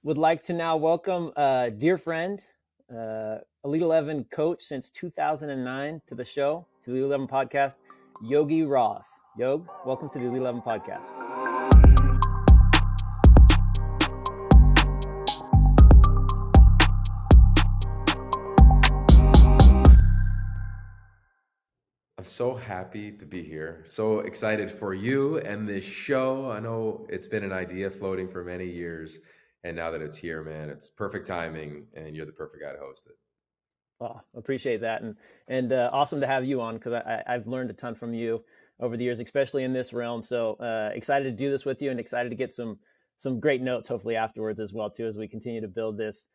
would like to now welcome a dear friend, Elite 11 coach since 2009 to the show, to the Elite 11 podcast, Yogi Roth. Yog, welcome to the Elite 11 podcast. I'm so happy to be here. So excited for you and this show. I know it's been an idea floating for many years. And now that it's here, man, it's perfect timing. And you're the perfect guy to host it. Oh, appreciate that, and awesome to have you on because I've learned a ton from you over the years, especially in this realm. So excited to do this with you, and excited to get some great notes hopefully afterwards as well too, as we continue to build this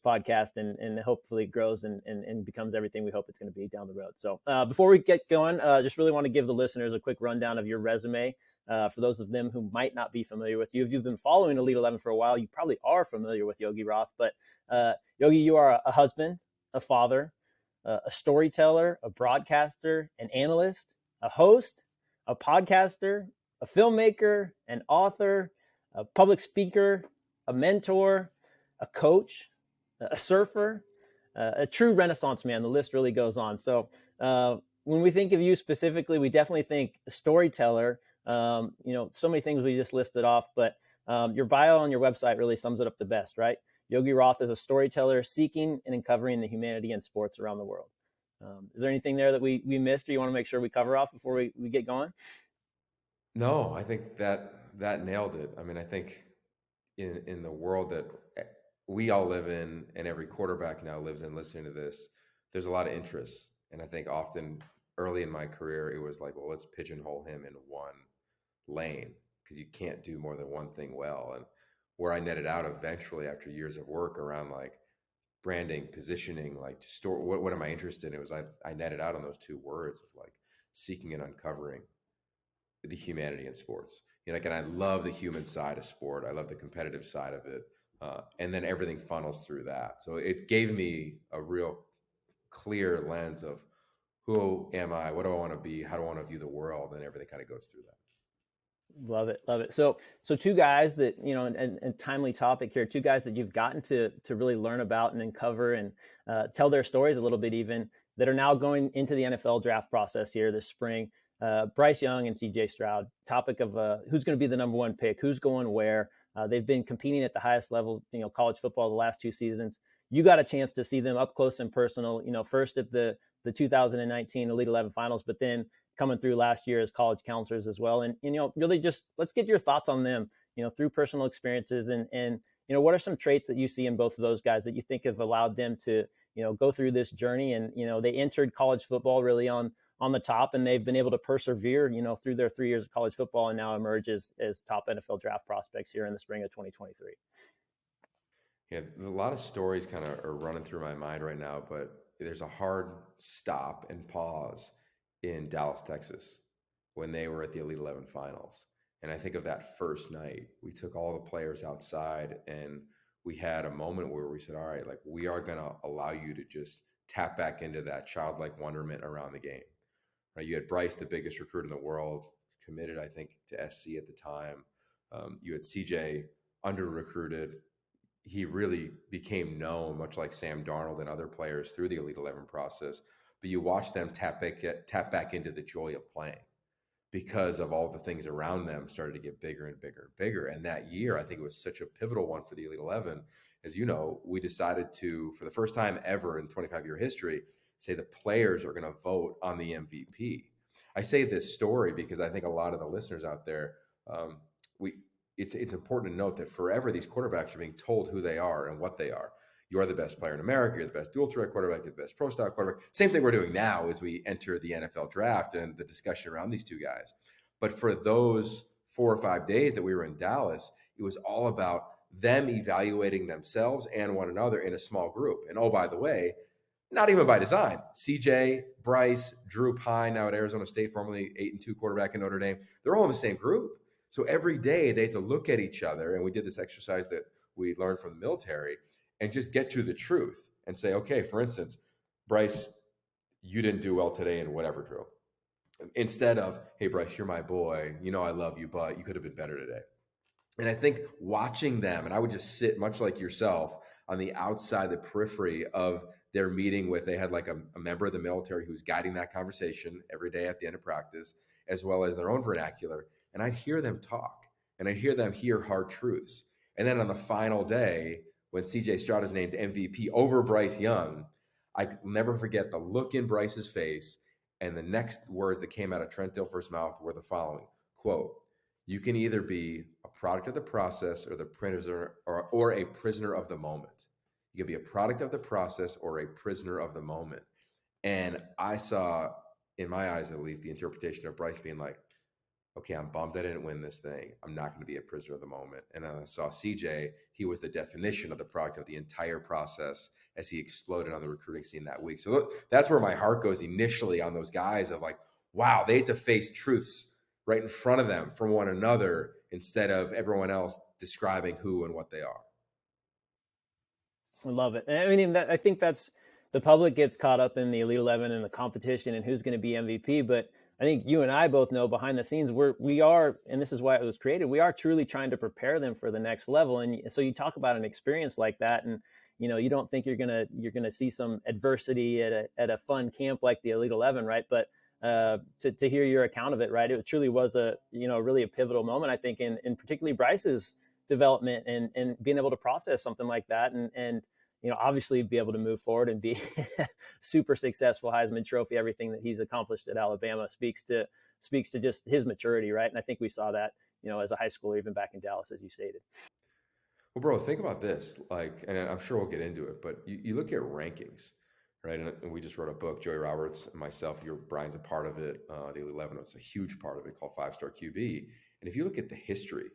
podcast and hopefully it grows and becomes everything we hope it's going to be down the road. So before we get going, just really want to give the listeners a quick rundown of your resume. For those of them who might not be familiar with you, if you've been following Elite 11 for a while, you probably are familiar with Yogi Roth. But Yogi, you are a husband, a father, a storyteller, a broadcaster, an analyst, a host, a podcaster, a filmmaker, an author, a public speaker, a mentor, a coach, a surfer, a true Renaissance man. The list really goes on. So when we think of you specifically, we definitely think storyteller. So many things we just listed off, but your bio on your website really sums it up the best, right? Yogi Roth is a storyteller seeking and uncovering the humanity in sports around the world. Is there anything there that we missed or you want to make sure we cover off before we get going? No, I think that nailed it. I mean, I think in the world that we all live in and every quarterback now lives in listening to this, there's a lot of interest. And I think often early in my career, it was like, well, let's pigeonhole him in one lane because you can't do more than one thing well. And where I netted out eventually after years of work around like branding, positioning, like store, what am I interested in? It was I netted out on those two words of like seeking and uncovering the humanity in sports. Like, and I love the human side of sport. I love the competitive side of it. And then everything funnels through that. So it gave me a real clear lens of who am I? What do I want to be? How do I want to view the world? And everything kind of goes through that. Love it. So two guys that, and timely topic here, two guys that you've gotten to really learn about and uncover and tell their stories a little bit even, that are now going into the NFL draft process here this spring. Bryce Young and CJ Stroud, topic of who's going to be the number one pick, who's going where. They've been competing at the highest level, college football the last two seasons. You got a chance to see them up close and personal, first at the 2019 Elite 11 finals, but then coming through last year as college counselors as well. And, really just let's get your thoughts on them, through personal experiences and what are some traits that you see in both of those guys that you think have allowed them to, go through this journey. And, they entered college football really on the top, and they've been able to persevere, through their 3 years of college football and now emerge as top NFL draft prospects here in the spring of 2023. Yeah, a lot of stories kind of are running through my mind right now, but there's a hard stop and pause in Dallas, Texas, when they were at the Elite 11 finals. And I think of that first night, we took all the players outside and we had a moment where we said, all right, like we are going to allow you to just tap back into that childlike wonderment around the game. Right? You had Bryce, the biggest recruit in the world, committed, I think, to SC at the time. You had CJ, under recruited. He really became known, much like Sam Darnold and other players, through the Elite 11 process. But you watch them tap back into the joy of playing because of all the things around them started to get bigger and bigger and bigger. And that year, I think it was such a pivotal one for the Elite 11. As you know, we decided to, for the first time ever in 25-year history, say the players are going to vote on the MVP. I say this story because I think a lot of the listeners out there, it's important to note that forever these quarterbacks are being told who they are and what they are. You are the best player in America. You're the best dual threat quarterback. You're the best pro style quarterback. Same thing we're doing now as we enter the NFL draft and the discussion around these two guys. But for those 4 or 5 days that we were in Dallas, it was all about them evaluating themselves and one another in a small group. And oh, by the way, not even by design. CJ, Bryce, Drew Pine, now at Arizona State, formerly 8-2 quarterback in Notre Dame, they're all in the same group. So every day they had to look at each other, and we did this exercise that we learned from the military, and just get to the truth and say, okay, for instance, Bryce, you didn't do well today in whatever drill. Instead of, hey, Bryce, you're my boy. I love you, but you could have been better today. And I think watching them, and I would just sit much like yourself on the outside, the periphery of their meeting with, they had like a member of the military who's guiding that conversation every day at the end of practice, as well as their own vernacular. And I'd hear them talk and I'd hear them hear hard truths. And then on the final day, when CJ Stroud is named MVP over Bryce Young, I never forget the look in Bryce's face. And the next words that came out of Trent Dilfer's mouth were the following quote, "You can either be a product of the process or the prisoner or a prisoner of the moment. You can be a product of the process or a prisoner of the moment." And I saw, in my eyes at least, the interpretation of Bryce being like, okay, I'm bummed I didn't win this thing. I'm not going to be a prisoner of the moment. And then I saw CJ, he was the definition of the product of the entire process as he exploded on the recruiting scene that week. So that's where my heart goes initially on those guys of like, wow, they had to face truths right in front of them from one another instead of everyone else describing who and what they are. I love it. And I mean, I think that's the public gets caught up in the Elite 11 and the competition and who's going to be MVP. But I think you and I both know behind the scenes we are, and this is why it was created. We are truly trying to prepare them for the next level. And so you talk about an experience like that, and you don't think you're gonna see some adversity at a fun camp like the Elite 11, right? But to hear your account of it, right, it truly was a really a pivotal moment, I think, in particularly Bryce's development and being able to process something like that and obviously be able to move forward and be super successful, Heisman Trophy, everything that he's accomplished at Alabama speaks to just his maturity, right? And I think we saw that, as a high schooler, even back in Dallas, as you stated. Well, bro, think about this. Like, and I'm sure we'll get into it, but you look at rankings, right? And we just wrote a book, Joey Roberts and myself. Brian's a part of it. The Elite 11 was a huge part of it, called 5-Star QB. And if you look at the history,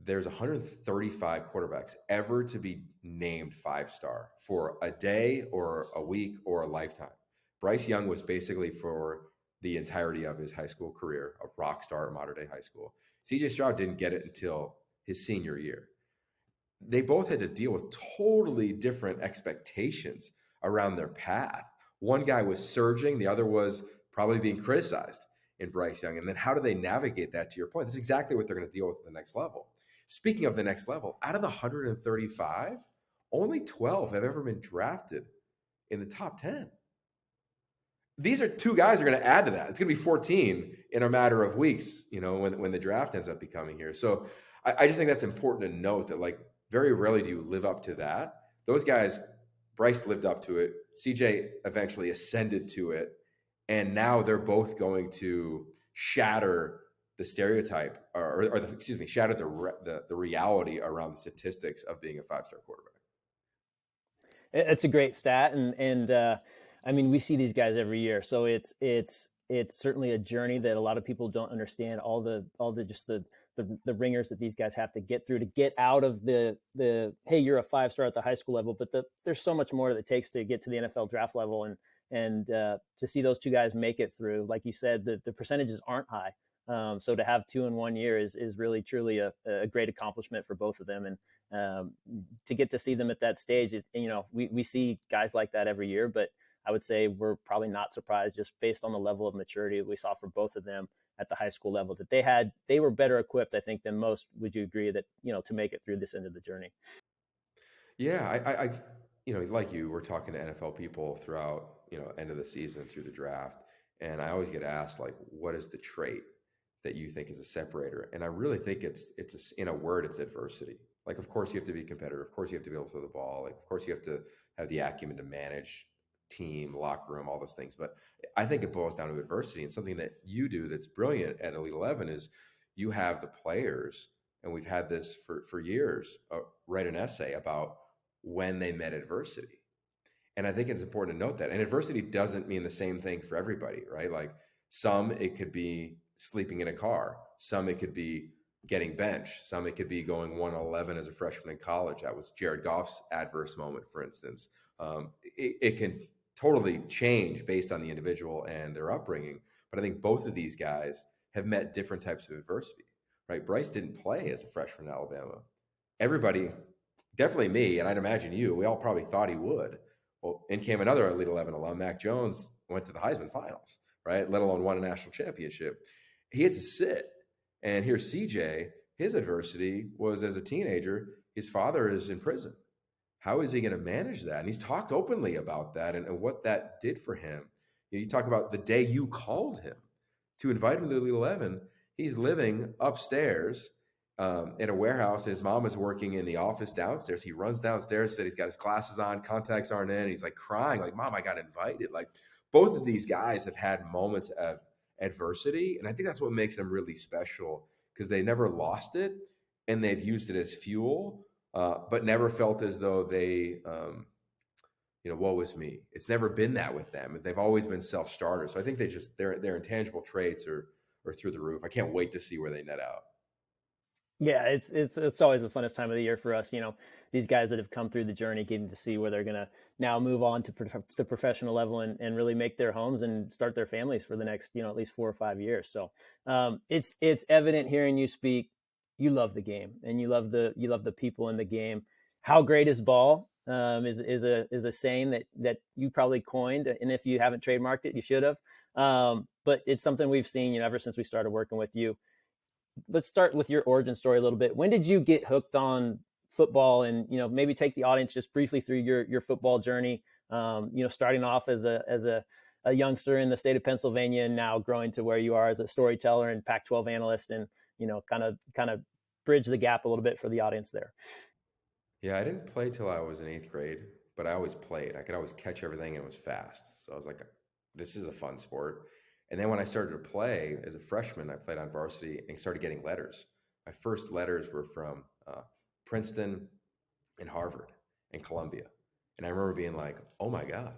there's 135 quarterbacks ever to be named 5-star for a day or a week or a lifetime. Bryce Young was basically for the entirety of his high school career, a rock star at modern day high school. CJ Stroud didn't get it until his senior year. They both had to deal with totally different expectations around their path. One guy was surging, the other was probably being criticized in Bryce Young. And then how do they navigate that, to your point? That's exactly what they're going to deal with at the next level. Speaking of the next level, out of the 135, only 12 have ever been drafted in the top 10. These are two guys who are going to add to that. It's going to be 14 in a matter of weeks, when the draft ends up becoming here. So I just think that's important to note that, like, very rarely do you live up to that. Those guys, Bryce lived up to it. CJ eventually ascended to it. And now they're both going to shatter the stereotype shatter the reality around the statistics of being a 5-star quarterback. It's a great stat. And I mean, we see these guys every year. So it's certainly a journey that a lot of people don't understand, all the ringers that these guys have to get through to get out of the hey, you're a 5-star at the high school level, but there's so much more that it takes to get to the NFL draft level, and to see those two guys make it through, like you said, the percentages aren't high. So to have 2 in 1 year is really truly a great accomplishment for both of them, and to get to see them at that stage, we see guys like that every year, but I would say we're probably not surprised, just based on the level of maturity that we saw for both of them at the high school level, that they were better equipped, I think, than most. Would you agree that, to make it through this end of the journey? Yeah, I like you, we're talking to NFL people throughout, end of the season through the draft. And I always get asked, like, what is the trait that you think is a separator? And I really think in a word, it's adversity. Like, of course you have to be competitive. Of course you have to be able to throw the ball. Like, of course you have to have the acumen to manage team, locker room, all those things. But I think it boils down to adversity. And something that you do that's brilliant at Elite 11 is you have the players, and we've had this for years, write an essay about when they met adversity. And I think it's important to note that. And adversity doesn't mean the same thing for everybody, right? Like, some, it could be sleeping in a car. Some, it could be getting benched. Some, it could be going 1-11 as a freshman in college. That was Jared Goff's adverse moment, for instance. It can totally change based on the individual and their upbringing. But I think both of these guys have met different types of adversity, right? Bryce didn't play as a freshman in Alabama. Everybody, definitely me, and I'd imagine you, we all probably thought he would. Well, in came another Elite 11 alum, Mac Jones, went to the Heisman Finals, right? Let alone won a national championship. He had to sit. And here's CJ, his adversity was as a teenager, his father is in prison. How is he going to manage that? And he's talked openly about that and what that did for him. You talk about the day you called him to invite him to the Elite 11. He's living upstairs in a warehouse, and his mom is working in the office downstairs. He runs downstairs, said he's got his glasses on, contacts aren't in. And he's like crying, like, "Mom, I got invited." Like, both of these guys have had moments of adversity, and I think that's what makes them really special, because they never lost it and they've used it as fuel, but never felt as though they, woe is me. It's never been that with them. They've always been self-starters. So I think their intangible traits are through the roof. I can't wait to see where they net out. Yeah, it's always the funnest time of the year for us. These guys that have come through the journey, getting to see where they're gonna now move on to the professional level and really make their homes and start their families for the next at least 4 or 5 years. So it's evident hearing you speak. You love the game and you love the people in the game. How great is ball? Is a saying that you probably coined, and if you haven't trademarked it, you should have. But it's something we've seen ever since we started working with you. Let's start with your origin story a little bit. When did you get hooked on football, and maybe take the audience just briefly through your football journey? Starting off as a youngster in the state of Pennsylvania, and now growing to where you are as a storyteller and Pac-12 analyst, and kind of bridge the gap a little bit for the audience there. Yeah, I didn't play till I was in eighth grade, but I always played. I could always catch everything and it was fast. So I was like, this is a fun sport. And then when I started to play as a freshman, I played on varsity and started getting letters. My first letters were from Princeton and Harvard and Columbia. And I remember being like, oh my God,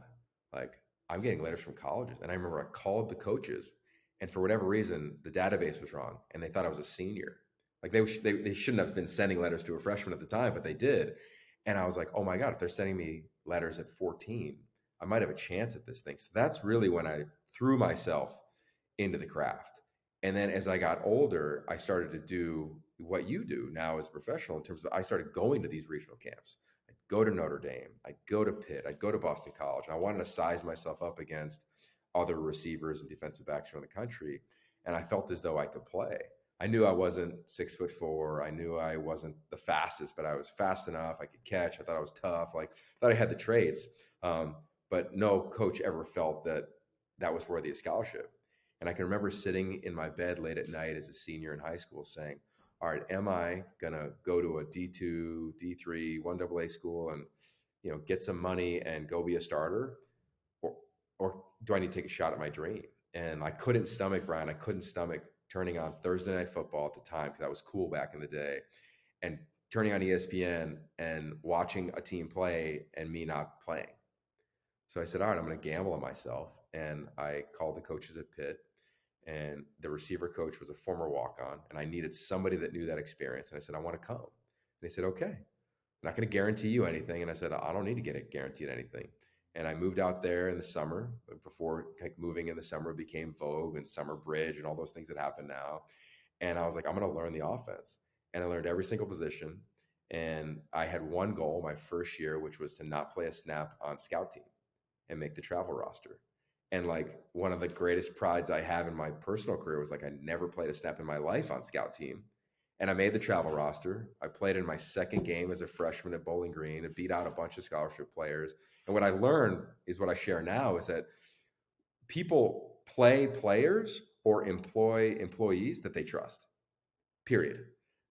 like I'm getting letters from colleges. And I remember I called the coaches, and for whatever reason, the database was wrong and they thought I was a senior. Like they shouldn't have been sending letters to a freshman at the time, but they did. And I was like, oh my God, if they're sending me letters at 14, I might have a chance at this thing. So that's really when I threw myself into the craft. And then as I got older, I started to do what you do now as a professional, in terms of I started going to these regional camps. I'd go to Notre Dame, I'd go to Pitt, I'd go to Boston College. And I wanted to size myself up against other receivers and defensive backs around the country. And I felt as though I could play. I knew I wasn't 6'4". I knew I wasn't the fastest, but I was fast enough. I could catch. I thought I was tough. Like, I thought I had the traits. But no coach ever felt that that was worthy of scholarship. And I can remember sitting in my bed late at night as a senior in high school saying, all right, am I going to go to a D2, D3, 1AA school and, get some money and go be a starter? Or do I need to take a shot at my dream? And I couldn't stomach, Brian. I couldn't stomach turning on Thursday Night Football at the time, because that was cool back in the day, and turning on ESPN and watching a team play and me not playing. So I said, all right, I'm going to gamble on myself. And I called the coaches at Pitt, and the receiver coach was a former walk-on, and I needed somebody that knew that experience. And I said, I want to come. And they said, okay, I'm not going to guarantee you anything. And I said, I don't need to get guaranteed anything. And I moved out there in the summer, before moving in the summer became Vogue and Summer Bridge and all those things that happen now. And I was like, I'm going to learn the offense. And I learned every single position. And I had one goal my first year, which was to not play a snap on scout team and make the travel roster. And like, one of the greatest prides I have in my personal career was like, I never played a snap in my life on scout team. And I made the travel roster. I played in my second game as a freshman at Bowling Green and beat out a bunch of scholarship players. And what I learned is what I share now, is that people play players or employ employees that they trust, period.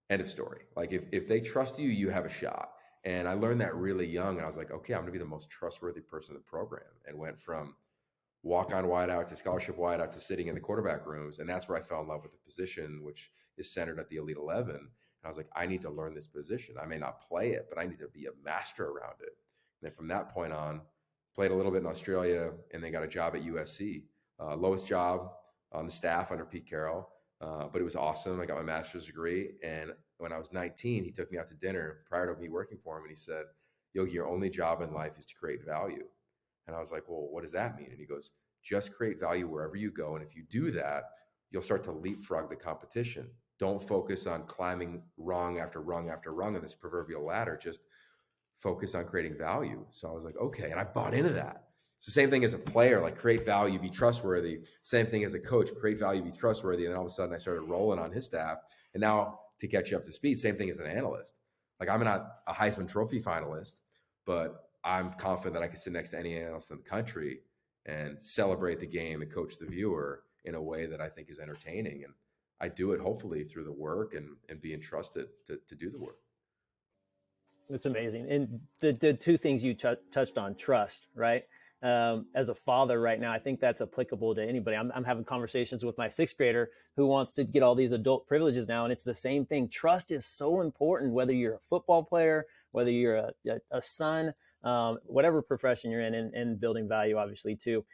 End of story. Like, if they trust you, you have a shot. And I learned that really young. And I was like, okay, I'm going to be the most trustworthy person in the program. And went from walk-on wideout to scholarship wideout to sitting in the quarterback rooms. And that's where I fell in love with the position, which is centered at the Elite 11. And I was like, I need to learn this position. I may not play it, but I need to be a master around it. And then from that point on, played a little bit in Australia, and then got a job at USC. Lowest job on the staff under Pete Carroll, but it was awesome. I got my master's degree. And when I was 19, he took me out to dinner prior to me working for him. And he said, Yogi, your only job in life is to create value. And I was like, well, what does that mean? And he goes, just create value wherever you go. And if you do that, you'll start to leapfrog the competition. Don't focus on climbing rung after rung after rung on this proverbial ladder. Just focus on creating value. So I was like, okay. And I bought into that. It's the same thing as a player, like create value, be trustworthy. Same thing as a coach, create value, be trustworthy. And then all of a sudden I started rolling on his staff. And now to catch you up to speed. Same thing as an analyst. Like I'm not a Heisman Trophy finalist, but I'm confident that I can sit next to any analyst in the country and celebrate the game and coach the viewer in a way that I think is entertaining. And I do it hopefully through the work and being trusted to do the work. It's amazing. And the two things you touched on, trust, right? As a father right now, I think that's applicable to anybody. I'm having conversations with my sixth grader who wants to get all these adult privileges now. And it's the same thing. Trust is so important, whether you're a football player, whether you're a son, whatever profession you're in, and building value, obviously, too.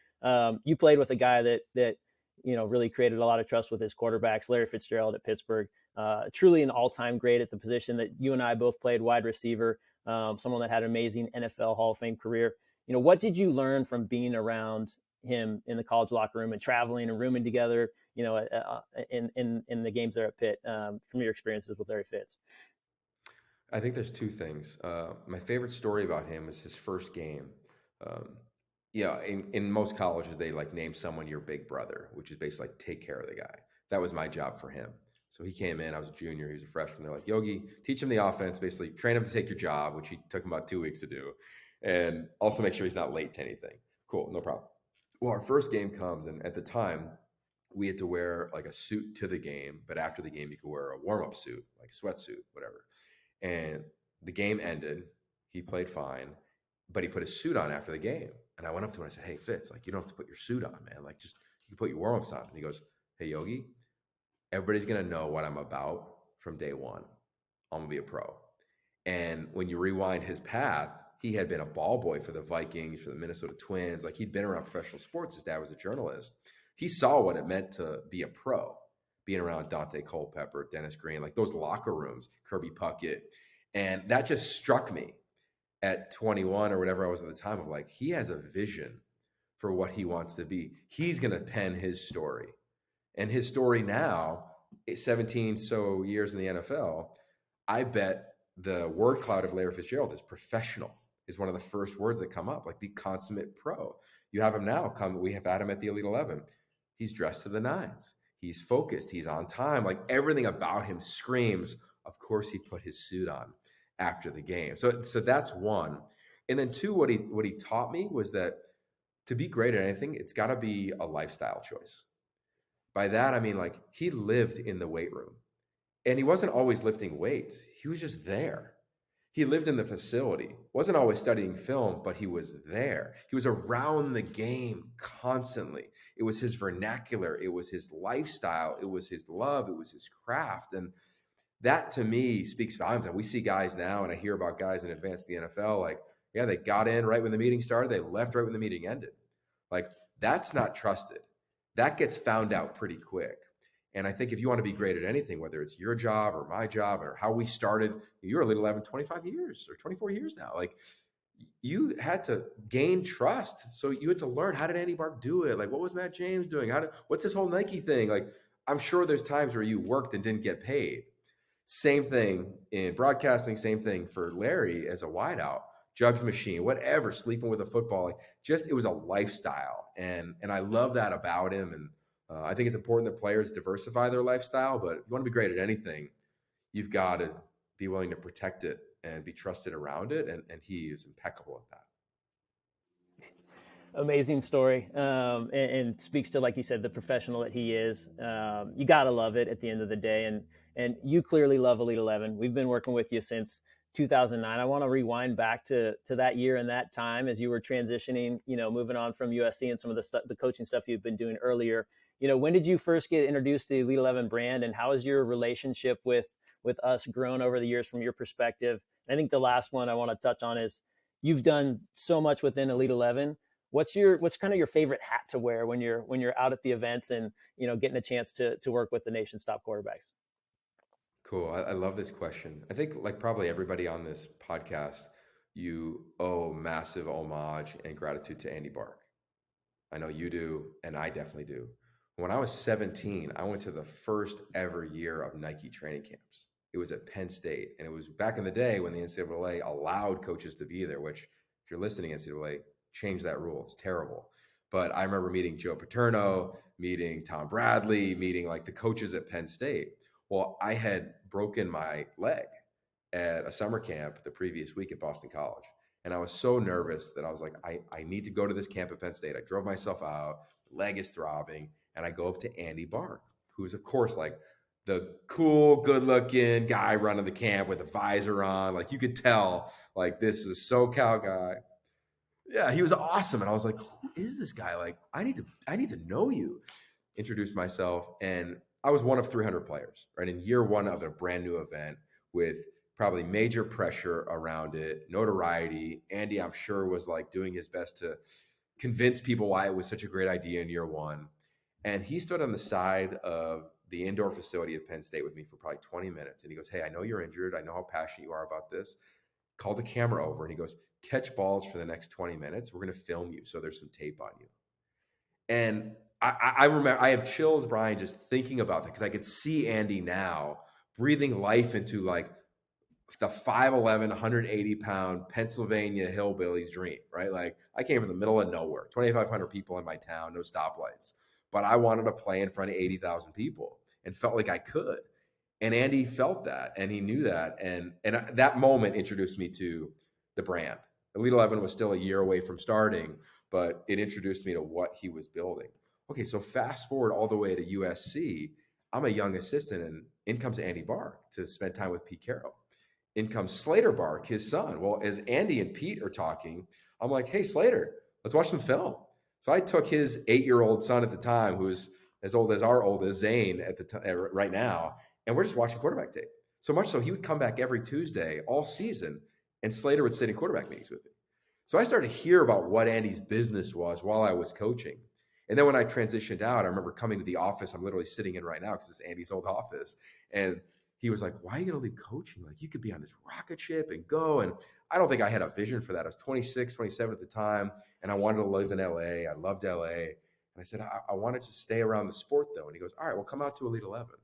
You played with a guy that really created a lot of trust with his quarterbacks, Larry Fitzgerald at Pittsburgh. Truly an all-time great at the position that you and I both played, wide receiver, someone that had an amazing NFL Hall of Fame career. What did you learn from being around him in the college locker room and traveling and rooming together, in the games there at Pitt, from your experiences with Larry Fitz? I think there's two things. My favorite story about him was his first game. Um, in most colleges, they like name someone your big brother, which is basically like take care of the guy. That was my job for him. So he came in, I was a junior, he was a freshman. They're like, Yogi, teach him the offense, basically train him to take your job, which he took him about 2 weeks to do. And also make sure he's not late to anything. Cool, no problem. Well, our first game comes, and at the time, we had to wear like a suit to the game, but after the game, you could wear a warm-up suit, like a sweatsuit, whatever. And the game ended. He played fine, but he put his suit on after the game. And I went up to him and I said, hey, Fitz, like, you don't have to put your suit on, man. Like, just, you can put your warm-ups on. And he goes, hey, Yogi, everybody's going to know what I'm about from day one. I'm going to be a pro. And when you rewind his path, he had been a ball boy for the Vikings, for the Minnesota Twins. Like, he'd been around professional sports. His dad was a journalist. He saw what it meant to be a pro, being around Dante Culpepper, Dennis Green, like those locker rooms, Kirby Puckett. And that just struck me at 21 or whatever I was at the time, of like, he has a vision for what he wants to be. He's going to pen his story. And his story now, 17 so years in the NFL, I bet the word cloud of Larry Fitzgerald is professional, is one of the first words that come up, like the consummate pro. You have him now we have had him at the Elite 11. He's dressed to the nines. He's focused. He's on time. Like everything about him screams, of course he put his suit on after the game. So that's one. And then two, what he taught me was that to be great at anything, it's got to be a lifestyle choice. By that, I mean, like, he lived in the weight room, and he wasn't always lifting weights. He was just there. He lived in the facility, wasn't always studying film, but he was there. He was around the game constantly. It was his vernacular. It was his lifestyle. It was his love. It was his craft. And that to me speaks volumes. And we see guys now, and I hear about guys in advance of the NFL, like, yeah, they got in right when the meeting started. They left right when the meeting ended. Like, that's not trusted. That gets found out pretty quick. And I think if you want to be great at anything, whether it's your job or my job or how we started, you're Elite 11 25 years or 24 years now. Like, you had to gain trust. So you had to learn, how did Andy Bark do it? Like, what was Matt James doing? What's this whole Nike thing? Like, I'm sure there's times where you worked and didn't get paid. Same thing in broadcasting, same thing for Larry as a wideout, jugs machine, whatever, sleeping with a football. Like, just, it was a lifestyle. And I love that about him. And I think it's important that players diversify their lifestyle, but if you want to be great at anything, you've got to be willing to protect it and be trusted around it. And he is impeccable at that. Amazing story, and speaks to, like you said, the professional that he is. You gotta love it at the end of the day, and you clearly love Elite 11. We've been working with you since 2009. I want to rewind back to that year and that time as you were transitioning, moving on from USC and some of the coaching stuff you've been doing earlier. When did you first get introduced to the Elite 11 brand, and how has your relationship with us grown over the years from your perspective? I think the last one I want to touch on is, you've done so much within Elite 11. What's kind of your favorite hat to wear when you're out at the events and getting a chance to work with the nation's top quarterbacks? Cool. I love this question. I think, like probably everybody on this podcast, you owe massive homage and gratitude to Andy Bark. I know you do, and I definitely do. When I was 17, I went to the first ever year of Nike training camps. It was at Penn State, and it was back in the day when the NCAA allowed coaches to be there, which, if you're listening, NCAA, change that rule. It's terrible. But I remember meeting Joe Paterno, meeting Tom Bradley, meeting like the coaches at Penn State. Well, I had broken my leg at a summer camp the previous week at Boston College. And I was so nervous that I was like, I need to go to this camp at Penn State. I drove myself out, leg is throbbing, and I go up to Andy Bark, who's, of course, like the cool, good looking guy running the camp with a visor on. Like you could tell, like, this is a SoCal guy. Yeah, he was awesome. And I was like, who is this guy? Like, I need to know you. Introduced myself, and I was one of 300 players, right? In year one of a brand new event with probably major pressure around it, notoriety. Andy, I'm sure, was like doing his best to convince people why it was such a great idea in year one. And he stood on the side of the indoor facility at Penn State with me for probably 20 minutes. And he goes, "Hey, I know you're injured. I know how passionate you are about this." Called the camera over and he goes, "Catch balls for the next 20 minutes. We're going to film you. So there's some tape on you." And I remember, I have chills, Brian, just thinking about that because I could see Andy now breathing life into like the 5'11", 180-pound Pennsylvania hillbilly's dream, right? Like I came from the middle of nowhere, 2,500 people in my town, no stoplights, but I wanted to play in front of 80,000 people and felt like I could. And Andy felt that, and he knew that, and that moment introduced me to the brand. Elite 11 was still a year away from starting, but it introduced me to what he was building. Okay, so fast forward all the way to USC. I'm a young assistant, and in comes Andy Bark to spend time with Pete Carroll. In comes Slater Bark, his son. Well, as Andy and Pete are talking, I'm like, "Hey, Slater, let's watch some film." So I took his 8-year-old son at the time, who's as old as our oldest, Zane, at the right now, and we're just watching quarterback tape. So much so he would come back every Tuesday all season, and Slater would sit in quarterback meetings with me. So I started to hear about what Andy's business was while I was coaching. And then when I transitioned out, I remember coming to the office I'm literally sitting in right now because it's Andy's old office. And he was like, "Why are you going to leave coaching? Like, you could be on this rocket ship and go." And I don't think I had a vision for that. I was 26, 27 at the time, and I wanted to live in LA. I loved LA. And I said, I wanted to stay around the sport, though. And he goes, "All right, well, come out to Elite 11."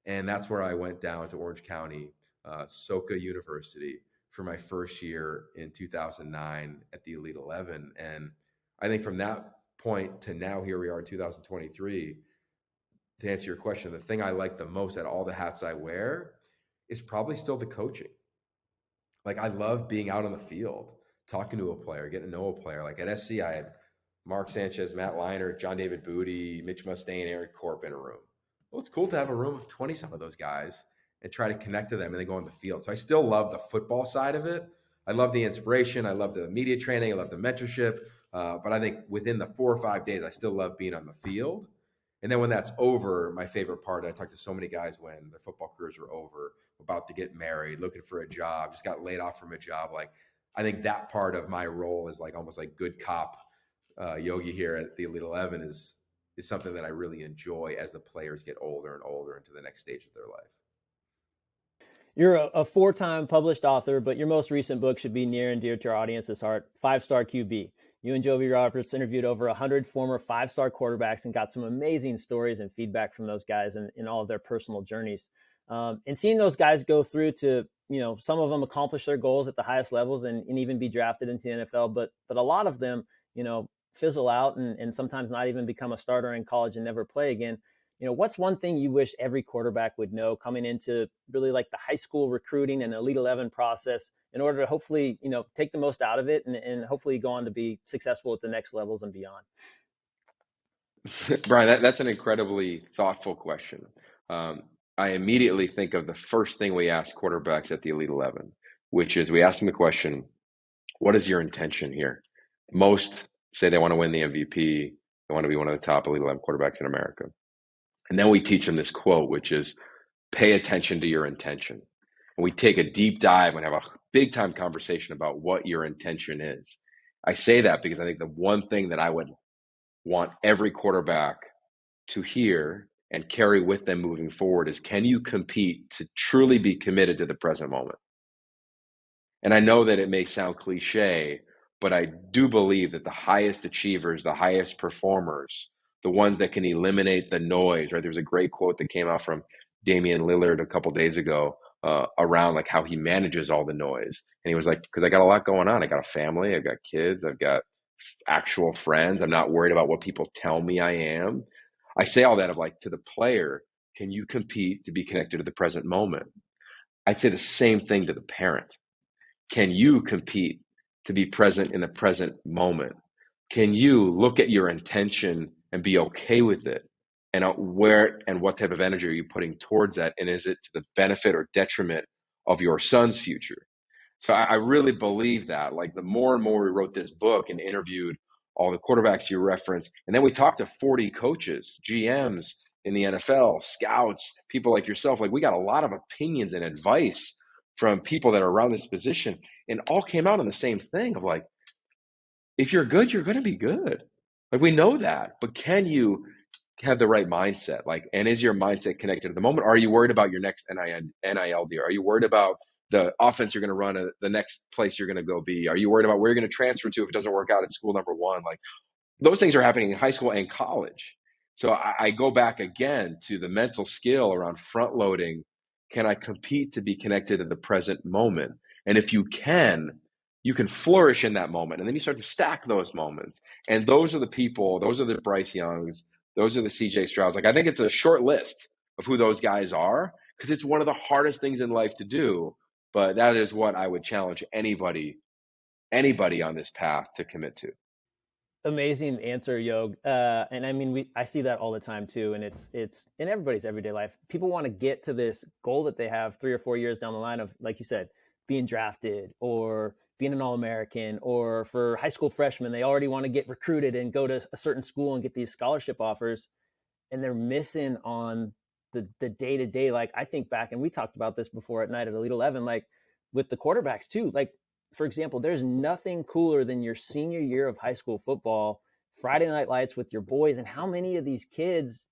And that's where I went down to Orange County, Soka University, for my first year in 2009 at the Elite 11. And I think from that point to now, here we are in 2023, to answer your question, the thing I like the most at all the hats I wear is probably still the coaching. Like I love being out on the field, talking to a player, getting to know a player. Like at SC, I had Mark Sanchez, Matt Leinart, John David Booty, Mitch Mustaine, Aaron Corp in a room. Well, it's cool to have a room of 20 some of those guys and try to connect to them and then go on the field. So I still love the football side of it. I love the inspiration. I love the media training. I love the mentorship. But I think within the 4 or 5 days, I still love being on the field. And then when that's over, my favorite part, I talked to so many guys when their football careers were over, about to get married, looking for a job, just got laid off from a job. Like, I think that part of my role is like almost like good cop Yogi here at the Elite 11 is something that I really enjoy as the players get older and older into the next stage of their life. You're a 4-time published author, but your most recent book should be near and dear to our audience's heart, 5-Star QB. You and Yogi Roberts interviewed over 100 former 5-star quarterbacks and got some amazing stories and feedback from those guys in all of their personal journeys. And seeing those guys go through to, some of them accomplish their goals at the highest levels and even be drafted into the NFL, but a lot of them, fizzle out and sometimes not even become a starter in college and never play again. What's one thing you wish every quarterback would know coming into really like the high school recruiting and Elite 11 process in order to hopefully, take the most out of it and hopefully go on to be successful at the next levels and beyond? Brian, that's an incredibly thoughtful question. Um, I immediately think of the first thing we ask quarterbacks at the Elite 11, which is we ask them the question, what is your intention here? Most say they want to win the MVP. They want to be one of the top Elite 11 quarterbacks in America. And then we teach them this quote, which is pay attention to your intention. And we take a deep dive and have a big time conversation about what your intention is. I say that because I think the one thing that I would want every quarterback to hear and carry with them moving forward is, can you compete to truly be committed to the present moment? And I know that it may sound cliche, but I do believe that the highest achievers, the highest performers, the ones that can eliminate the noise, right? There's a great quote that came out from Damian Lillard a couple days ago around like how he manages all the noise. And he was like, because I got a lot going on. I got a family, I've got kids, I've got actual friends. I'm not worried about what people tell me I am. I say all that of like to the player, can you compete to be connected to the present moment? I'd say the same thing to the parent. Can you compete to be present in the present moment? Can you look at your intention and be okay with it? And where and what type of energy are you putting towards that? And is it to the benefit or detriment of your son's future? So I really believe that. Like, the more and more we wrote this book and interviewed all the quarterbacks you referenced, and then we talked to 40 coaches, GMs in the NFL, scouts, people like yourself. Like, we got a lot of opinions and advice from people that are around this position, and all came out on the same thing of like, if you're good, you're going to be good. Like, we know that, but can you have the right mindset? Like, and is your mindset connected to the moment? Are you worried about your next NIL deal? Are you worried about the offense you're going to run at the next place you're going to go be? Are you worried about where you're going to transfer to if it doesn't work out at school number one? Like, those things are happening in high school and college. So I go back again to the mental skill around front loading. Can I compete to be connected to the present moment? And if you can flourish in that moment. And then you start to stack those moments. And those are the people, those are the Bryce Youngs, those are the CJ Strouds. Like, I think it's a short list of who those guys are, because it's one of the hardest things in life to do. But that is what I would challenge anybody on this path to commit to. Amazing answer, Yog. And I mean, I see that all the time too, and it's in everybody's everyday life. People want to get to this goal that they have 3 or 4 years down the line of, like you said, being drafted or being an All-American, or for high school freshmen, they already want to get recruited and go to a certain school and get these scholarship offers, and they're missing on the day to day. Like, I think back, and we talked about this before at night at Elite 11, like with the quarterbacks too. Like, for example, there's nothing cooler than your senior year of high school football, Friday night lights with your boys, and how many of these kids,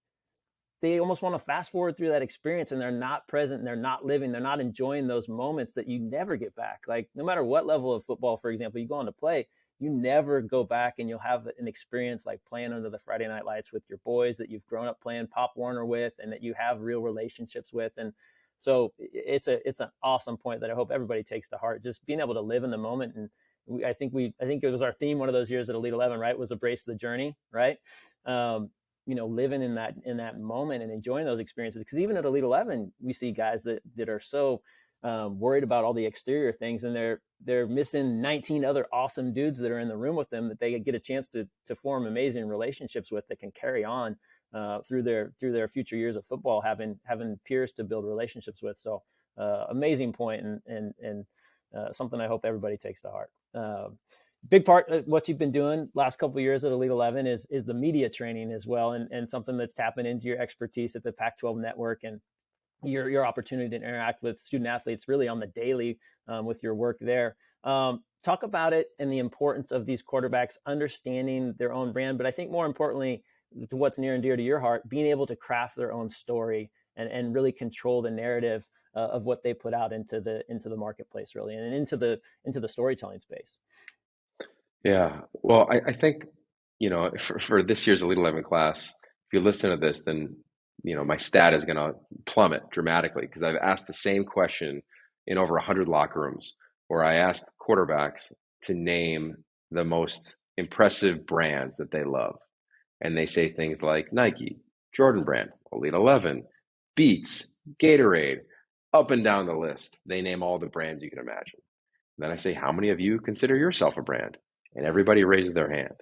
they almost want to fast forward through that experience, and they're not present, and they're not living, they're not enjoying those moments that you never get back. Like, no matter what level of football, for example, you go on to play, you never go back and you'll have an experience like playing under the Friday night lights with your boys that you've grown up playing Pop Warner with, and that you have real relationships with. And so it's an awesome point that I hope everybody takes to heart, just being able to live in the moment. And I think it was our theme one of those years at Elite 11, right, was embrace the journey, right? Living in that moment and enjoying those experiences. Because even at Elite 11, we see guys that are so worried about all the exterior things, and they're missing 19 other awesome dudes that are in the room with them that they get a chance to form amazing relationships with, that can carry on through their future years of football, having peers to build relationships with. So amazing point, and something I hope everybody takes to heart. Big part of what you've been doing last couple of years at Elite 11 is the media training as well, and something that's tapping into your expertise at the Pac-12 network, and your opportunity to interact with student athletes really on the daily with your work there. Talk about it and the importance of these quarterbacks understanding their own brand, but I think more importantly, to what's near and dear to your heart, being able to craft their own story and really control the narrative of what they put out into the marketplace, really, and into the storytelling space. Yeah. Well, I think, for this year's Elite 11 class, if you listen to this, then, my stat is going to plummet dramatically, because I've asked the same question in over 100 locker rooms, where I asked quarterbacks to name the most impressive brands that they love. And they say things like Nike, Jordan Brand, Elite 11, Beats, Gatorade, up and down the list. They name all the brands you can imagine. Then I say, how many of you consider yourself a brand? And everybody raises their hand.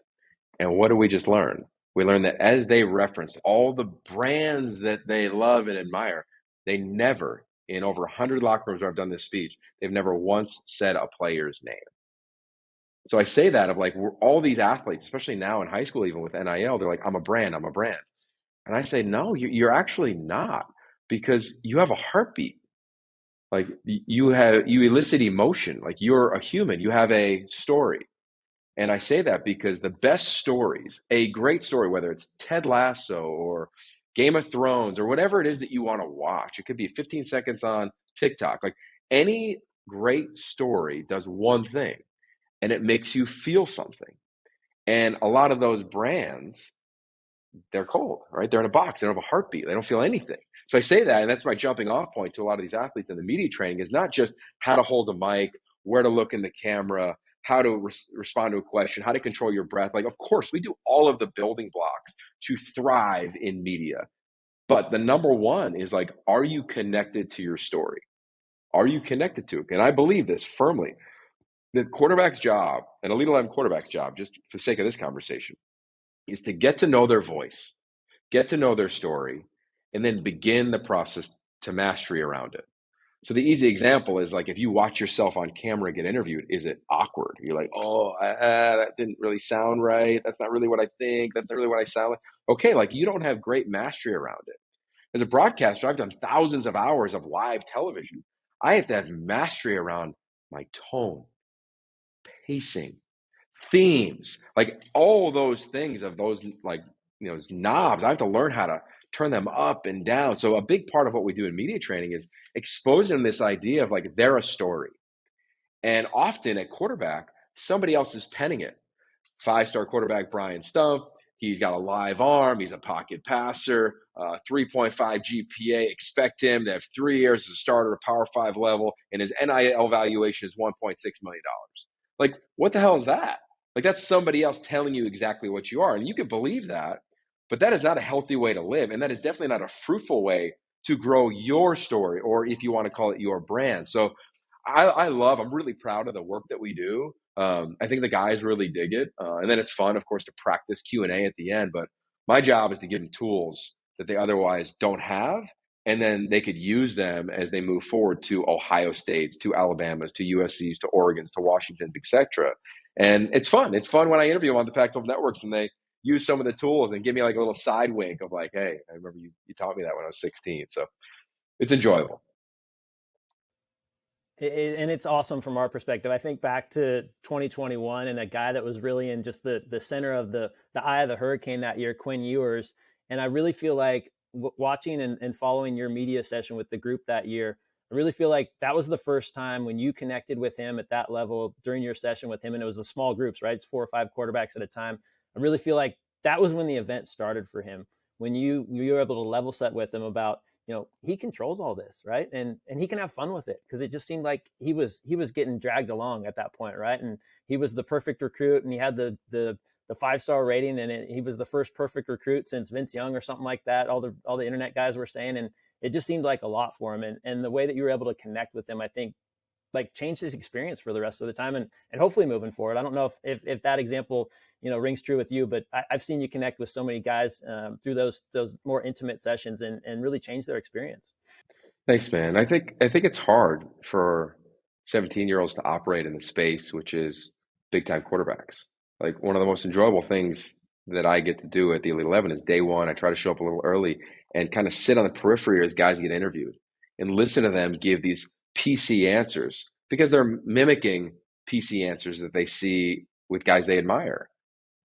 And what do we just learn? We learn that as they reference all the brands that they love and admire, they never, in over 100 locker rooms where I've done this speech, they've never once said a player's name. So I say that of like, we're all these athletes, especially now in high school, even with NIL, they're like, I'm a brand. And I say, no, you're actually not, because you have a heartbeat. Like, you elicit emotion. Like, you're a human, you have a story. And I say that because the best stories, a great story, whether it's Ted Lasso or Game of Thrones or whatever it is that you want to watch, it could be 15 seconds on TikTok. Like, any great story does one thing, and it makes you feel something. And a lot of those brands, they're cold, right? They're in a box. They don't have a heartbeat. They don't feel anything. So I say that, and that's my jumping off point to a lot of these athletes in the media training, is not just how to hold a mic, where to look in the camera, how to respond to a question, how to control your breath. Like, of course, we do all of the building blocks to thrive in media. But the number one is like, are you connected to your story? Are you connected to it? And I believe this firmly. The quarterback's job, an Elite 11 quarterback's job, just for the sake of this conversation, is to get to know their voice, get to know their story, and then begin the process to mastery around it. So the easy example is like if you watch yourself on camera get interviewed, is it awkward? You're like, oh, that didn't really sound right. That's not really what I think. That's not really what I sound like. Okay, like you don't have great mastery around it. As a broadcaster, I've done thousands of hours of live television. I have to have mastery around my tone, pacing, themes, like all those things of those like those knobs. I have to learn how to turn them up and down. So a big part of what we do in media training is exposing this idea of like they're a story. And often at quarterback, somebody else is penning it. Five-star quarterback Brian Stump. He's got a live arm. He's a pocket passer, 3.5 GPA. Expect him to have 3 years as a starter at Power 5 level, and his NIL valuation is $1.6 million. Like, what the hell is that? Like, that's somebody else telling you exactly what you are. And you can believe that, but that is not a healthy way to live. And that is definitely not a fruitful way to grow your story, or if you want to call it your brand. So I'm really proud of the work that we do. I think the guys really dig it. And then it's fun, of course, to practice Q&A at the end. But my job is to give them tools that they otherwise don't have. And then they could use them as they move forward to Ohio States, to Alabamas, to USCs, to Oregons, to Washingtons, etc. And it's fun. It's fun when I interview them on the Pac-12 networks and they use some of the tools and give me like a little side wink of like, hey, I remember you taught me that when I was 16. So it's enjoyable. And it's awesome from our perspective. I think back to 2021 and a guy that was really in just the center of the eye of the hurricane that year, Quinn Ewers. And I really feel like watching and following your media session with the group that year, I really feel like that was the first time when you connected with him at that level during your session with him. And it was the small groups, right? It's 4 or 5 quarterbacks at a time. I really feel like that was when the event started for him. When you were able to level set with him about, he controls all this, right? And he can have fun with it, because it just seemed like he was getting dragged along at that point, right? And he was the perfect recruit, and he had the 5-star rating, and he was the first perfect recruit since Vince Young or something like that. All the internet guys were saying, and it just seemed like a lot for him. And the way that you were able to connect with him, I think, like, changed his experience for the rest of the time, and hopefully moving forward. I don't know if that example rings true with you, but I've seen you connect with so many guys through those more intimate sessions, and really change their experience. Thanks, man. I think it's hard for 17-year-olds to operate in the space, which is big time quarterbacks. Like one of the most enjoyable things that I get to do at the Elite 11 is day one. I try to show up a little early and kind of sit on the periphery as guys get interviewed and listen to them give these PC answers because they're mimicking PC answers that they see with guys they admire.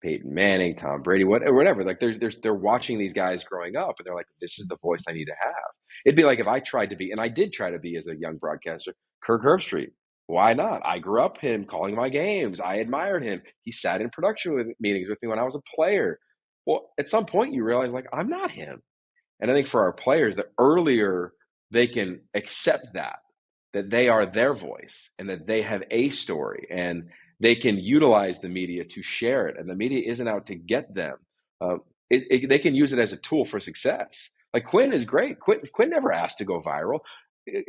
Peyton Manning, Tom Brady, whatever. Like they're watching these guys growing up, and they're like, "This is the voice I need to have." It'd be like if I tried to be, and I did try to be as a young broadcaster, Kirk Herbstreit. Why not? I grew up him calling my games. I admired him. He sat in meetings with me when I was a player. Well, at some point, you realize like I'm not him. And I think for our players, the earlier they can accept that they are their voice and that they have a story and they can utilize the media to share it, and the media isn't out to get them. Uh, they can use it as a tool for success. Like Quinn is great. Quinn never asked to go viral.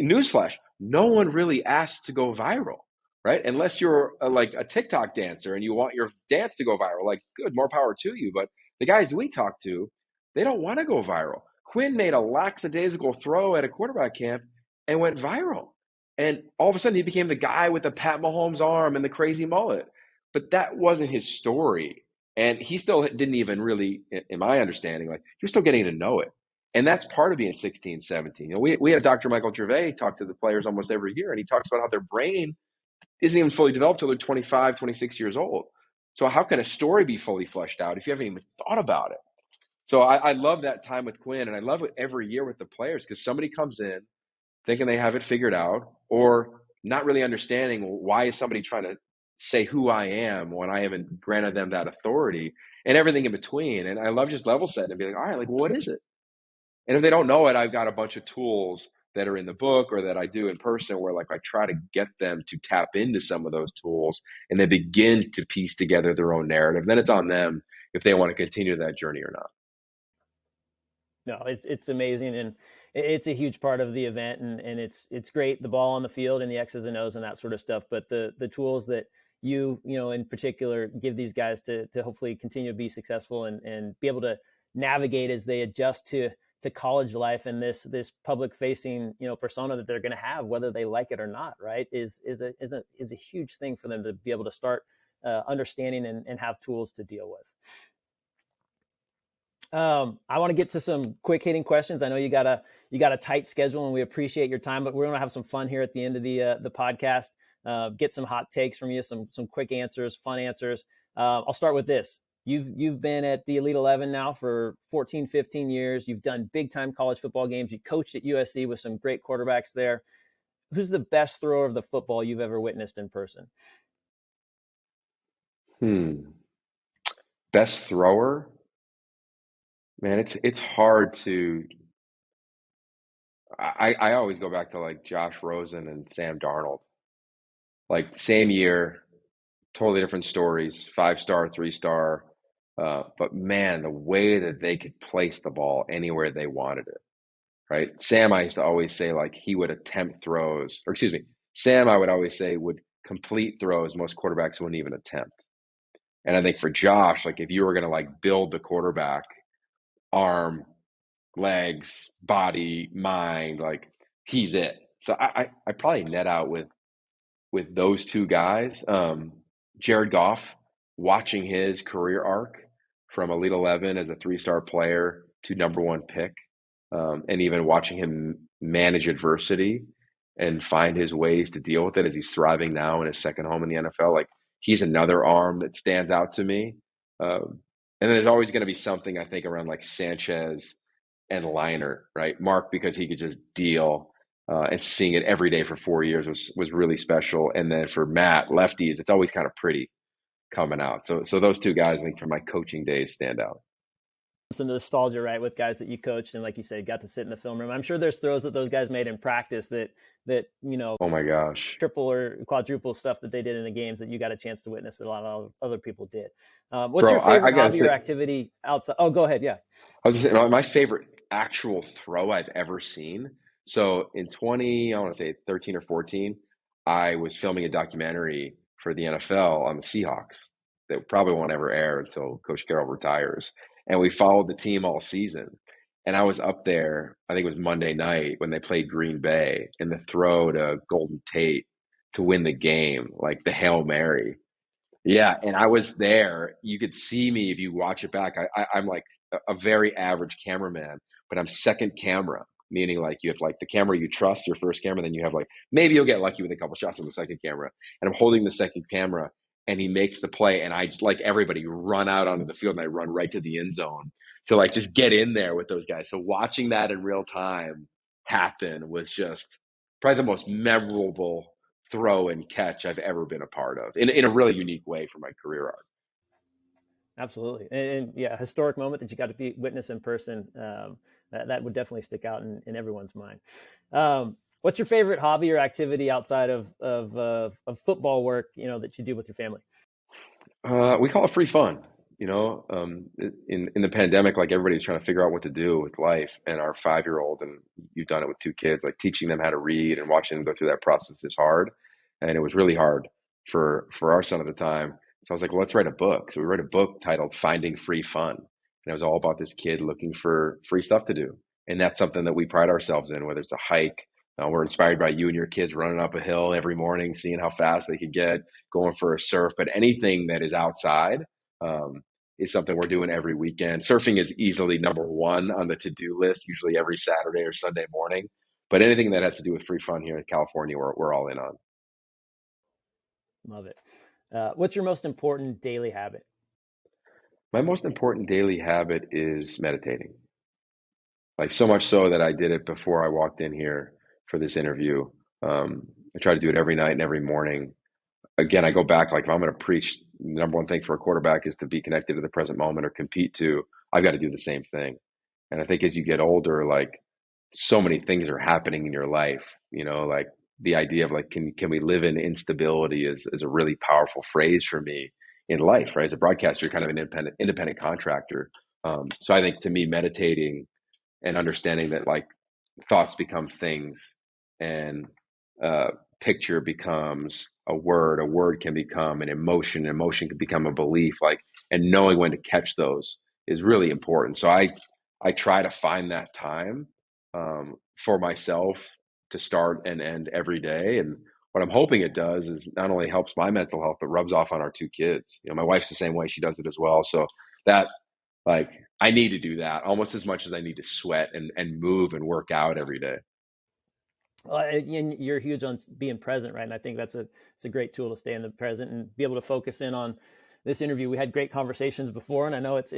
Newsflash: no one really asks to go viral, right? Unless you're like a TikTok dancer and you want your dance to go viral. Like, good, more power to you. But the guys we talk to, they don't want to go viral. Quinn made a lackadaisical throw at a quarterback camp and went viral. And all of a sudden, he became the guy with the Pat Mahomes arm and the crazy mullet. But that wasn't his story. And he still didn't even really, in my understanding, like he was still getting to know it. And that's part of being 16, 17. We had Dr. Michael Gervais talk to the players almost every year, and he talks about how their brain isn't even fully developed till they're 25, 26 years old. So how can a story be fully fleshed out if you haven't even thought about it? So I love that time with Quinn, and I love it every year with the players because somebody comes in thinking they have it figured out, or not really understanding why is somebody trying to say who I am when I haven't granted them that authority, and everything in between. And I love just level setting and being like, all right, like, what is it? And if they don't know it, I've got a bunch of tools that are in the book or that I do in person where like I try to get them to tap into some of those tools and they begin to piece together their own narrative. Then it's on them if they want to continue that journey or not. No, it's amazing, and it's a huge part of the event, and it's great, the ball on the field and the X's and O's and that sort of stuff. But the tools that you know in particular give these guys to hopefully continue to be successful and be able to navigate as they adjust to college life and this public facing persona that they're going to have, whether they like it or not, right? Is a huge thing for them to be able to start understanding and have tools to deal with. I want to get to some quick hitting questions. I know you got a tight schedule, and we appreciate your time, but we're going to have some fun here at the end of the podcast. Get some hot takes from you, some quick answers, fun answers. I'll start with this. You've been at the Elite 11 now for 14, 15 years. You've done big time college football games. You coached at USC with some great quarterbacks there. Who's the best thrower of the football you've ever witnessed in person? Hmm. Best thrower? Man, it's hard to. I always go back to like Josh Rosen and Sam Darnold. Like same year, totally different stories, 5-star, 3-star. But man, the way that they could place the ball anywhere they wanted it, right? Sam, I used to always say like he would attempt throws, or excuse me, Sam, I would always say would complete throws most quarterbacks wouldn't even attempt. And I think for Josh, like if you were going to like build the quarterback, arm, legs, body, mind, like he's it. So I probably net out with those two guys. Jared Goff, watching his career arc from Elite 11 as a 3-star player to number one pick, and even watching him manage adversity and find his ways to deal with it as he's thriving now in his second home in the NFL. Like he's another arm that stands out to me. And then there's always going to be something I think around like Sanchez and Liner, right? Mark, because he could just deal, and seeing it every day for 4 years was really special. And then for Matt, lefties, it's always kind of pretty coming out. So those two guys, I think, from my coaching days, stand out. Some nostalgia, right, with guys that you coached and, like you said, got to sit in the film room. I'm sure there's throws that those guys made in practice that Oh my gosh, triple or quadruple stuff that they did in the games that you got a chance to witness that a lot of other people did. What's bro! your I favorite gotta hobby or say, activity outside? Oh, go ahead. Yeah. I was just saying, my favorite actual throw I've ever seen. So in 20, I want to say 13 or 14, I was filming a documentary for the NFL on the Seahawks that probably won't ever air until Coach Carroll retires. And we followed the team all season. And I was up there, I think it was Monday night when they played Green Bay, and the throw to Golden Tate to win the game, like the Hail Mary. Yeah, and I was there. You could see me if you watch it back. I'm like a very average cameraman, but I'm second camera, meaning like you have like the camera you trust, your first camera, then you have like maybe you'll get lucky with a couple shots on the second camera. And I'm holding the second camera, and he makes the play, and I just like everybody run out onto the field, and I run right to the end zone to like just get in there with those guys. So watching that in real time happen was just probably the most memorable throw and catch I've ever been a part of in a really unique way for my career arc. Absolutely. And yeah, historic moment that you got to be witness in person. That would definitely stick out in everyone's mind. What's your favorite hobby or activity outside of football work, that you do with your family? We call it free fun. In the pandemic, like everybody's trying to figure out what to do with life, and our 5-year-old, and you've done it with two kids, like teaching them how to read and watching them go through that process is hard, and it was really hard for our son at the time. So I was like, well, let's write a book. So we wrote a book titled "Finding Free Fun," and it was all about this kid looking for free stuff to do, and that's something that we pride ourselves in. Whether it's a hike, we're inspired by you and your kids running up a hill every morning, seeing how fast they could get, going for a surf, but anything that is outside. Um, is something we're doing every weekend. Surfing is easily number one on the to-do list, usually every Saturday or Sunday morning. But anything that has to do with free fun here in California, we're all in on. Love it. What's your most important daily habit? My most important daily habit is meditating. Like so much so that I did it before I walked in here for this interview. I try to do it every night and every morning. Again, I go back, like if I'm going to preach, the number one thing for a quarterback is to be connected to the present moment or compete to. I've got to do the same thing. And I think as you get older, like so many things are happening in your life, like the idea of like, can we live in instability is a really powerful phrase for me in life, right? As a broadcaster, you're kind of an independent contractor. So I think to me, meditating and understanding that like thoughts become things, and picture becomes a word can become an emotion can become a belief, like, and knowing when to catch those is really important. So I try to find that time for myself to start and end every day. And what I'm hoping it does is not only helps my mental health, but rubs off on our two kids. You know, my wife's the same way; she does it as well. So that, like, I need to do that almost as much as I need to sweat and move and work out every day. And you're huge on being present, right? And I think it's a great tool to stay in the present and be able to focus in on this interview. We had great conversations before, and I know it's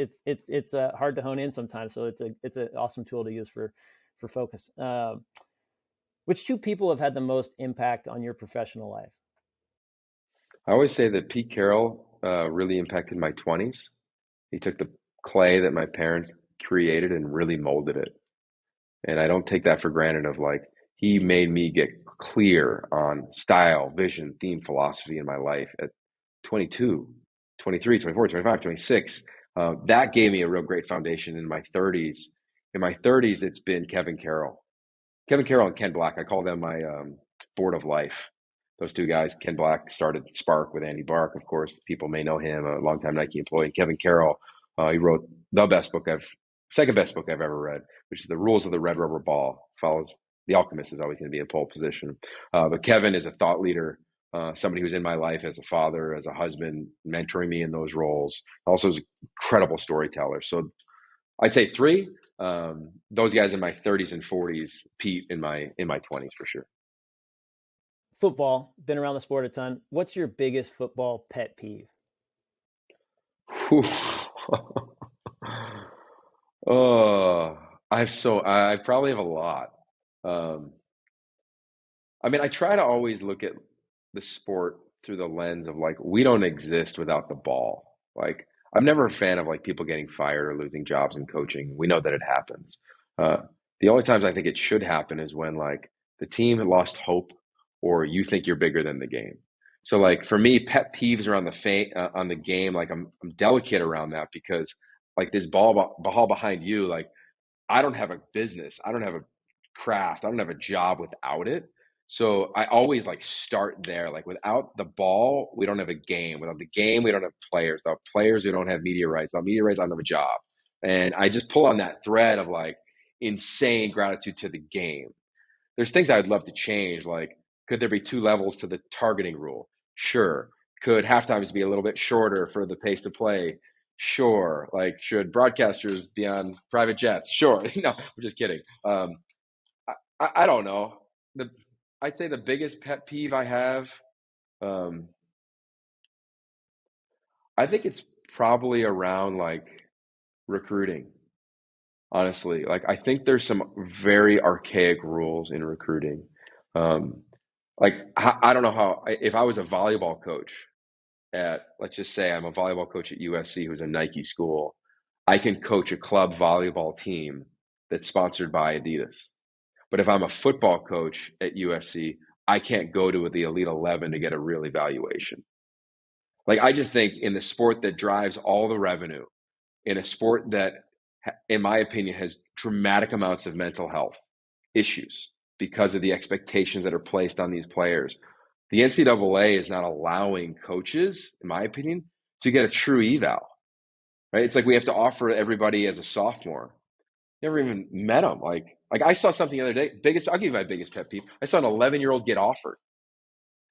hard to hone in sometimes. So it's an awesome tool to use for focus. Which two people have had the most impact on your professional life? I always say that Pete Carroll really impacted my 20s. He took the clay that my parents created and really molded it. And I don't take that for granted of like, he made me get clear on style, vision, theme, philosophy in my life at 22, 23, 24, 25, 26. That gave me a real great foundation in my 30s. In my 30s, it's been Kevin Carroll. Kevin Carroll and Ken Black, I call them my board of life. Those two guys. Ken Black started Spark with Andy Bark, of course. People may know him, a longtime Nike employee. And Kevin Carroll, he wrote the best book second best book I've ever read, which is The Rules of the Red Rubber Ball. Follows The Alchemist is always going to be in pole position. But Kevin is a thought leader, somebody who's in my life as a father, as a husband, mentoring me in those roles. Also, is an incredible storyteller. So I'd say three. Those guys in my 30s and 40s, Pete in my 20s for sure. Football, been around the sport a ton. What's your biggest football pet peeve? Oh, I probably have a lot. Um, I mean, I try to always look at the sport through the lens of like, we don't exist without the ball. Like, I'm never a fan of like people getting fired or losing jobs in coaching. We know that it happens. Uh, the only times I think it should happen is when like the team lost hope or you think you're bigger than the game. So like for me, pet peeves around on the game, like I'm delicate around that because like this ball behind you, like I don't have a business. I don't have a craft. I don't have a job without it. So I always like start there. Like without the ball, we don't have a game. Without the game, we don't have players. Without players, we don't have media rights. Without media rights, I don't have a job. And I just pull on that thread of like insane gratitude to the game. There's things I would love to change. Like, could there be two levels to the targeting rule? Sure. Could halftimes be a little bit shorter for the pace of play? Sure. Like, should broadcasters be on private jets? Sure. No, I'm just kidding. I don't know. The I'd say the biggest pet peeve I have, um, I think it's probably around like recruiting. Honestly, like I think there's some very archaic rules in recruiting. Um, like I don't know how if I was a volleyball coach at, let's just say I'm a volleyball coach at USC who's a Nike school, I can coach a club volleyball team that's sponsored by Adidas. But if I'm a football coach at USC, I can't go to the Elite 11 to get a real evaluation. Like I just think in the sport that drives all the revenue, in a sport that, in my opinion, has dramatic amounts of mental health issues because of the expectations that are placed on these players. The NCAA is not allowing coaches, in my opinion, to get a true eval. Right? It's like we have to offer everybody as a sophomore. Never even met them. Like I saw something the other day. I'll give you my biggest pet peeve. I saw an 11-year-old get offered.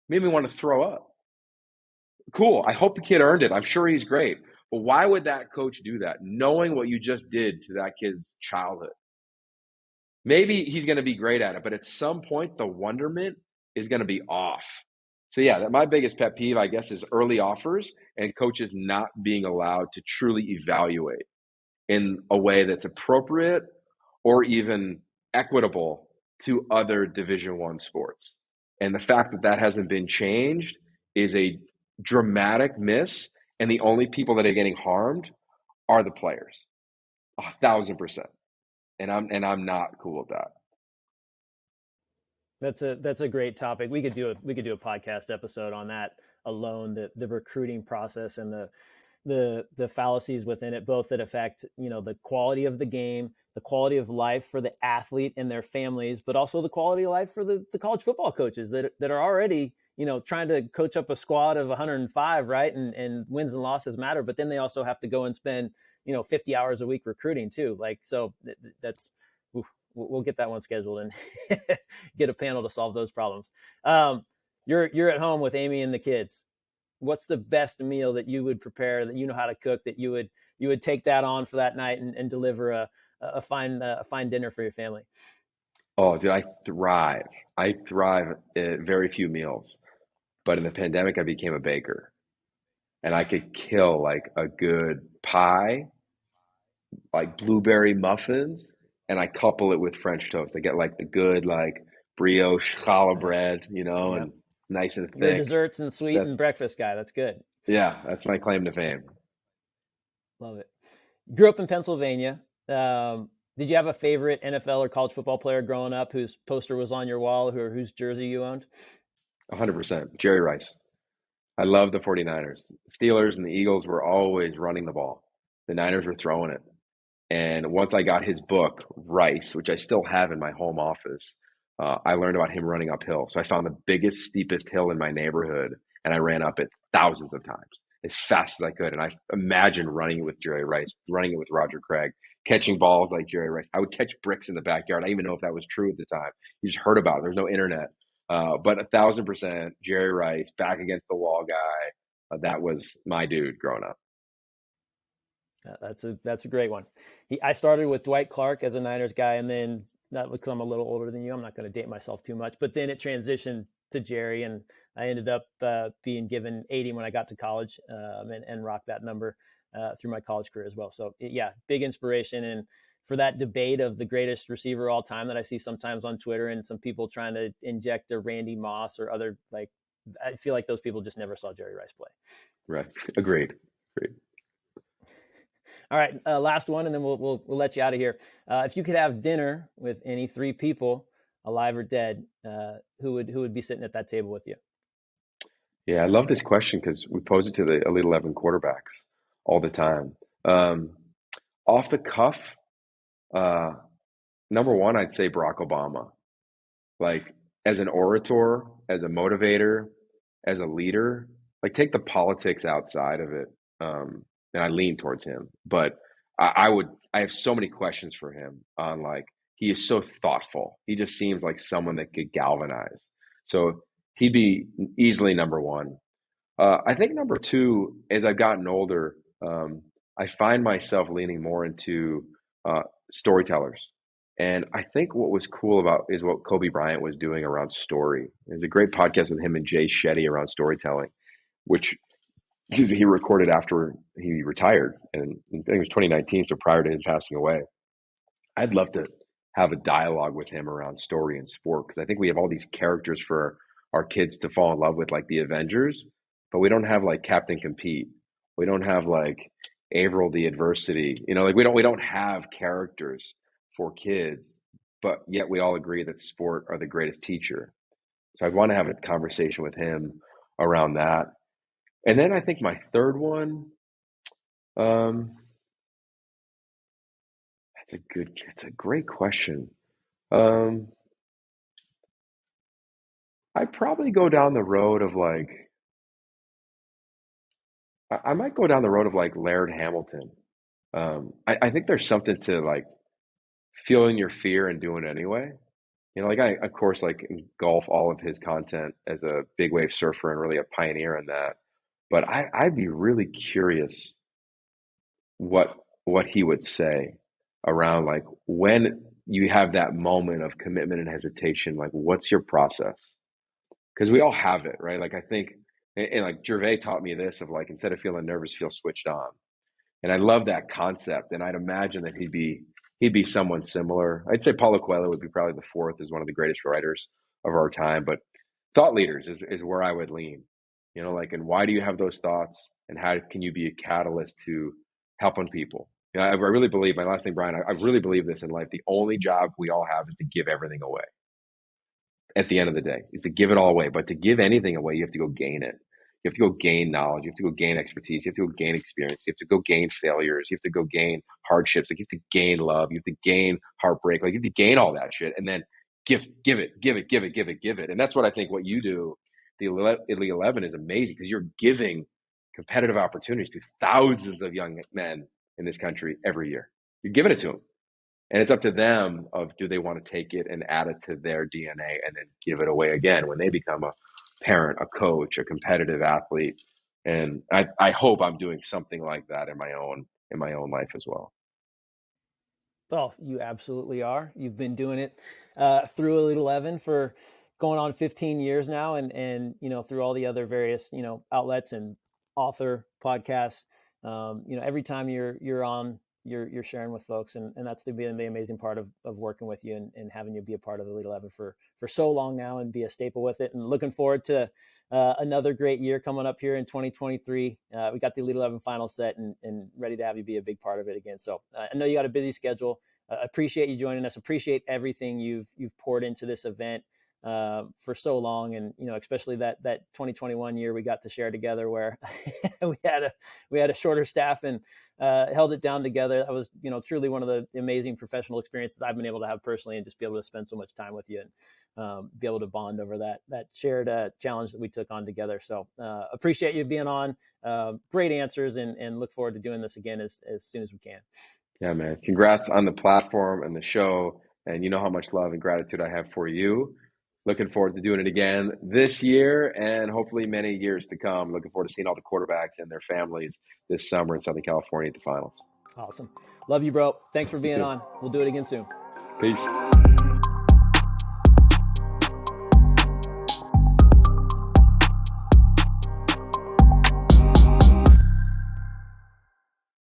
Made me want to throw up. Cool. I hope the kid earned it. I'm sure he's great. But why would that coach do that, knowing what you just did to that kid's childhood? Maybe he's going to be great at it, but at some point, the wonderment is going to be off. So, yeah, my biggest pet peeve, I guess, is early offers and coaches not being allowed to truly evaluate in a way that's appropriate or even equitable to other Division One sports. And the fact that that hasn't been changed is a dramatic miss. And the only people that are getting harmed are the players, 1,000%. And I'm not cool with that. That's a great topic. We could do a podcast episode on that alone. The recruiting process and the fallacies within it, both that affect, the quality of the game, the quality of life for the athlete and their families, but also the quality of life for the college football coaches that are already, trying to coach up a squad of 105, right? And wins and losses matter, but then they also have to go and spend, 50 hours a week recruiting too. Like, so that's, oof, we'll get that one scheduled and get a panel to solve those problems. You're at home with Amy and the kids. What's the best meal that you would prepare, that you know how to cook, that you would take that on for that night and deliver a fine dinner for your family? Oh, dude, I thrive. I thrive at very few meals. But in the pandemic, I became a baker, and I could kill like a good pie, like blueberry muffins, and I couple it with French toast. I get like the good like brioche challah Nice. bread, Yeah. and nice and You're a thick. desserts and sweet and That's breakfast guy. That's good. yeah, that's my claim to fame. Love it. Grew up in Pennsylvania. Did you have a favorite NFL or college football player growing up whose poster was on your wall, or whose jersey you owned? 100%. Jerry Rice. I love the 49ers. Steelers and the Eagles were always running the ball. The Niners were throwing it. And once I got his book, Rice, which I still have in my home office, I learned about him running uphill. So I found the biggest, steepest hill in my neighborhood, and I ran up it thousands of times as fast as I could. And I imagined running it with Jerry Rice, running it with Roger Craig, catching balls like Jerry Rice. I would catch bricks in the backyard. I didn't even know if that was true at the time. You just heard about it. There's no internet. But 1,000% Jerry Rice, back against the wall guy. That was my dude growing up. That's a great one. I started with Dwight Clark as a Niners guy, and then, not because I'm a little older than you, I'm not going to date myself too much, but then it transitioned to Jerry, and I ended up being given 80 when I got to college, and rocked that number through my college career as well. So yeah, big inspiration. And for that debate of the greatest receiver of all time that I see sometimes on Twitter, and some people trying to inject a Randy Moss or other, like, I feel like those people just never saw Jerry Rice play. Right. Agreed. Agreed. All right, last one, and then we'll let you out of here. If you could have dinner with any three people, alive or dead, who would be sitting at that table with you? Yeah, I love this question because we pose it to the Elite 11 quarterbacks all the time. Um, Off the cuff, uh, number one, I'd say Barack Obama. Like, as an orator, as a motivator, as a leader, like, take the politics outside of it. And I lean towards him, but I have so many questions for him on, like, he is so thoughtful. He just seems like someone that could galvanize. So he'd be easily number one. I think number two, as I've gotten older, I find myself leaning more into uh, storytellers. And I think what was cool about is what Kobe Bryant was doing around story. There's a great podcast with him and Jay Shetty around storytelling, which he recorded after he retired. And I think it was 2019, so prior to him passing away. I'd love to have a dialogue with him around story and sport because I think we have all these characters for our kids to fall in love with, like the Avengers, but we don't have like Captain Compete. We don't have like Averill the Adversity. Like we don't have characters for kids, but yet we all agree that sport are the greatest teacher. So I'd want to have a conversation with him around that. And then I think my third one, um, it's a great question. Um, I'd probably go down the road of like I might go down the road of like Laird Hamilton. I think there's something to like feeling your fear and doing it anyway. Like I of course like engulf all of his content as a big wave surfer and really a pioneer in that. But I'd be really curious what what he would say around like when you have that moment of commitment and hesitation, like what's your process? Because we all have it, right? Like I think, and like Gervais taught me this of like instead of feeling nervous, feel switched on, and I love that concept. And I'd imagine that he'd be someone similar. I'd say Paulo Coelho would be probably the fourth as one of the greatest writers of our time, but thought leaders is where I would lean. Like, and why do you have those thoughts, and how can you be a catalyst to helping people? I really believe my last thing, Brian. I really believe this in life. The only job we all have is to give everything away at the end of the day is to give it all away. But to give anything away, you have to go gain it. You have to go gain knowledge. You have to go gain expertise. You have to go gain experience. You have to go gain failures. You have to go gain hardships. Like you have to gain love. You have to gain heartbreak. Like you have to gain all that shit, and then give it. And that's what I think what you do, the Elite 11, is amazing because you're giving competitive opportunities to thousands of young men in this country every year. You're giving it to them. And it's up to them of do they want to take it and add it to their DNA and then give it away again when they become a parent, a coach, a competitive athlete. And I hope I'm doing something like that in my own life as well. Well, you absolutely are. You've been doing it through Elite 11 for going on 15 years now, and through all the other various outlets and author podcasts. Every time you're on, you're sharing with folks, and that's the amazing part of working with you and having you be a part of Elite 11 for so long now and be a staple with it. And looking forward to another great year coming up here in 2023. We got the Elite 11 final set and ready to have you be a big part of it again. So I know you got a busy schedule. Appreciate you joining us. Appreciate everything you've poured into this event for so long, and especially that 2021 year we got to share together, where we had a shorter staff and held it down together. That was truly one of the amazing professional experiences I've been able to have personally, and just be able to spend so much time with you and be able to bond over that shared challenge that we took on together. So appreciate you being on. Great answers, and look forward to doing this again as soon as we can. Yeah, man. Congrats on the platform and the show. And you know how much love and gratitude I have for you. Looking forward to doing it again this year and hopefully many years to come. Looking forward to seeing all the quarterbacks and their families this summer in Southern California at the finals. Awesome. Love you, bro. Thanks for You being too. on. We'll do it again soon. Peace.